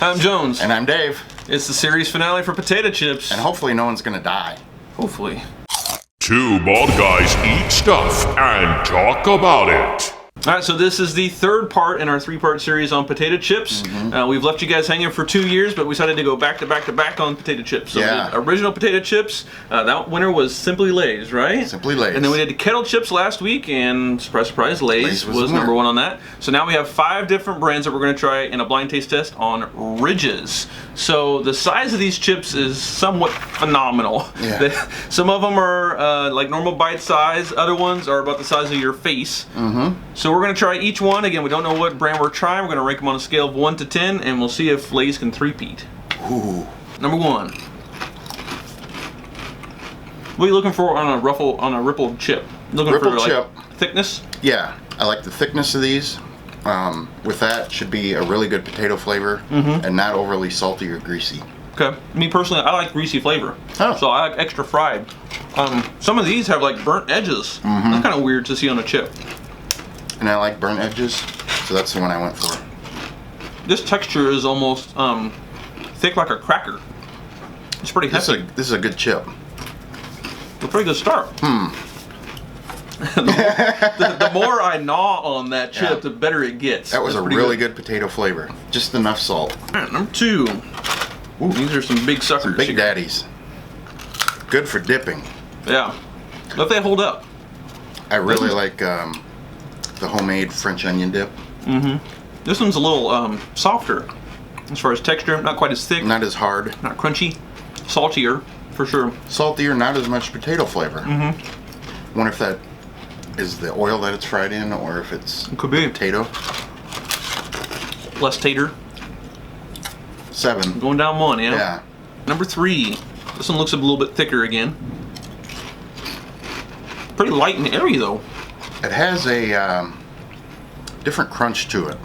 I'm Jones. And I'm Dave. It's the series finale for potato chips. And hopefully no one's gonna die. Hopefully. Two bald guys eat stuff and talk about it. Alright, so this is the third part in our three-part series on potato chips. We've left you guys hanging for 2 years, but we decided to go back to back on potato chips. So yeah. the original potato chips, that winner was Simply Lay's, right? Simply Lay's. And then we did the kettle chips last week, and surprise, surprise, Lay's was number one on that. So now we have 5 different brands that we're going to try in a blind taste test on Ridges. So the size of these chips is somewhat phenomenal. Yeah. Some of them are like normal bite size, other ones are about the size of your face. So we're going to try each one. Again, we don't know what brand we're trying. We're going to rank them on a scale of 1 to 10, and we'll see if Lay's can three-peat. Ooh. Number 1. What are you looking for on a rippled chip? Looking Rippled for chip. like thickness? Yeah, I like the thickness of these. With that, should be a really good potato flavor and not overly salty or greasy. Okay. Me personally, I like greasy flavor. Oh. So I like extra fried. Some of these have like burnt edges. That's kind of weird to see on a chip. And I like burnt edges, so that's the one I went for. This texture is almost thick like a cracker. It's pretty hefty. This is a good chip. A pretty good start. the more I gnaw on that chip, the better it gets. That was a really good potato flavor. Just enough salt. All right, number 2. Ooh, these are some big suckers. Some big daddies. Good for dipping. Yeah. But they hold up. I really like the homemade French onion dip. This one's a little softer as far as texture. Not quite as thick. Not as hard. Not crunchy. Saltier, for sure. Saltier, not as much potato flavor. Wonder if that is the oil that it's fried in, or if it's It could be. potato. Less tater. 7. Going down 1, yeah? Yeah. Number 3. This one looks a little bit thicker again. Pretty light and airy, though. It has a different crunch to it,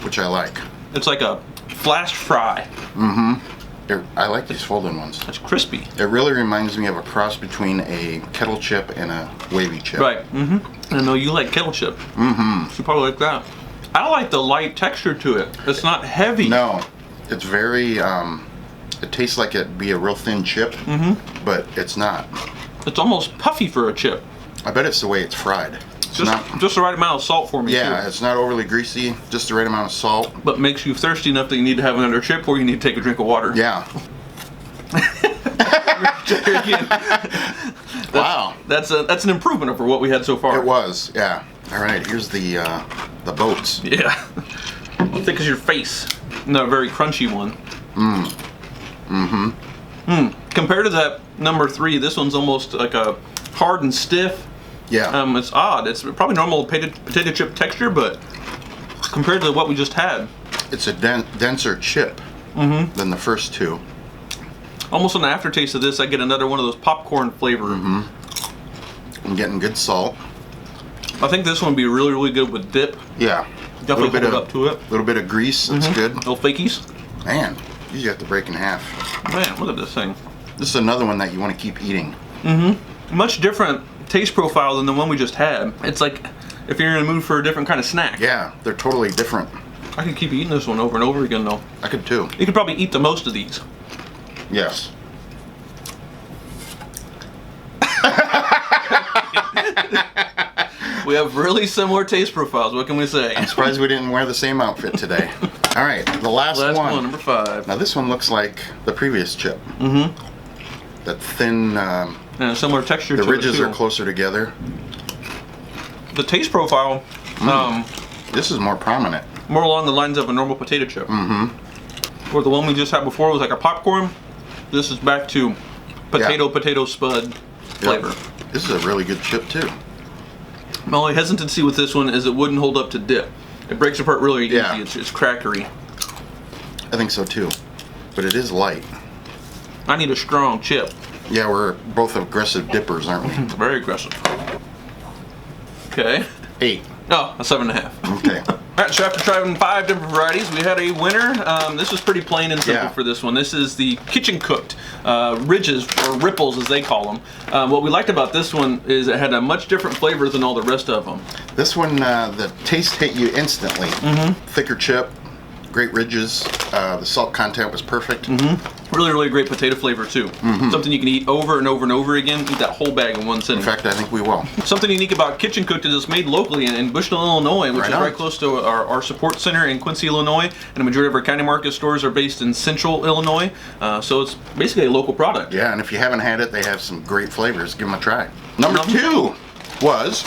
which I like. It's like a flash fry. I like these folding ones. It's crispy. It really reminds me of a cross between a kettle chip and a wavy chip. Right. I know you like kettle chip. So you probably like that. I like the light texture to it. It's not heavy. No, it's very. It tastes like it'd be a real thin chip, but it's not. It's almost puffy for a chip. I bet it's the way it's fried. It's Just the right amount of salt for me, yeah, too. it's not overly greasy, just the right amount of salt. But makes you thirsty enough that you need to have another chip, or you need to take a drink of water. Yeah. Wow. That's an improvement over what we had so far. It was, yeah. All right, here's the boats. Yeah. Thick as your face. No, very crunchy one. Compared to that number 3, this one's almost like a hard and stiff. Yeah. It's odd. It's probably normal potato chip texture, but compared to what we just had, it's a denser chip than the first 2. Almost on the aftertaste of this, I get another one of those popcorn flavor. I'm getting good salt. I think this one would be really, really good with dip. Yeah. Definitely hold up to it. A little bit of grease. That's good. Little fakies. Man, you have to break in half. Man, look at this thing. This is another one that you want to keep eating. Much different taste profile than the one we just had. It's like if you're in the mood for a different kind of snack. Yeah, they're totally different. I could keep eating this one over and over again, though. I could too. You could probably eat the most of these. Yes. We have really similar taste profiles. What can we say? I'm surprised we didn't wear the same outfit today. All right, the last one. Number 5. Now this one looks like the previous chip. That thin. And a similar texture. The to ridges it too. are closer together. The taste profile. This is more prominent. More along the lines of a normal potato chip. Where the one we just had before was like a popcorn. This is back to potato spud flavor. Yep. This is a really good chip too. My only hesitancy with this one is it wouldn't hold up to dip. It breaks apart really easy. Yeah. It's crackery. I think so too. But it is light. I need a strong chip. Yeah, we're both aggressive dippers, aren't we? Very aggressive. Okay. 8. Oh, a 7.5. Okay. Alright, so after trying 5 different varieties, we had a winner. This was pretty plain and simple for this one. This is the kitchen cooked ridges, or ripples as they call them. What we liked about this one is it had a much different flavor than all the rest of them. This one, the taste hit you instantly. Thicker chip, great ridges. The salt content was perfect. Really, really great potato flavor too. Something you can eat over and over and over again. Eat that whole bag in one sitting. In fact, I think we will. Something unique about Kitchen Cooked is it's made locally in Bushnell, Illinois, which Right is on. right close to our support center in Quincy, Illinois. And the majority of our county market stores are based in central Illinois. So it's basically a local product. Yeah, and if you haven't had it, they have some great flavors. Give them a try. Number 2 was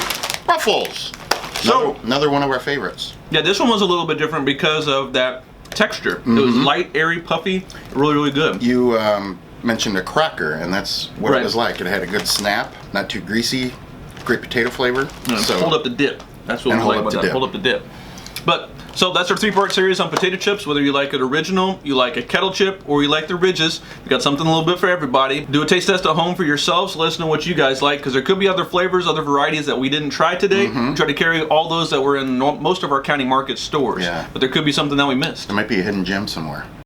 Ruffles. So- Another one of our favorites. Yeah, this one was a little bit different because of that texture. It was light, airy, puffy, really, really good. You mentioned a cracker, and that's what Right. it was like. It had a good snap, not too greasy, great potato flavor. Hold up the dip. That's what And we hold like up about the that. dip. Hold up the dip. But so that's our 3-part series on potato chips. Whether you like it original, you like a kettle chip, or you like the ridges, we got something a little bit for everybody. Do a taste test at home for yourselves. Let us know what you guys like, because there could be other flavors, other varieties that we didn't try today. We try to carry all those that were in most of our county market stores. Yeah. But there could be something that we missed. There might be a hidden gem somewhere.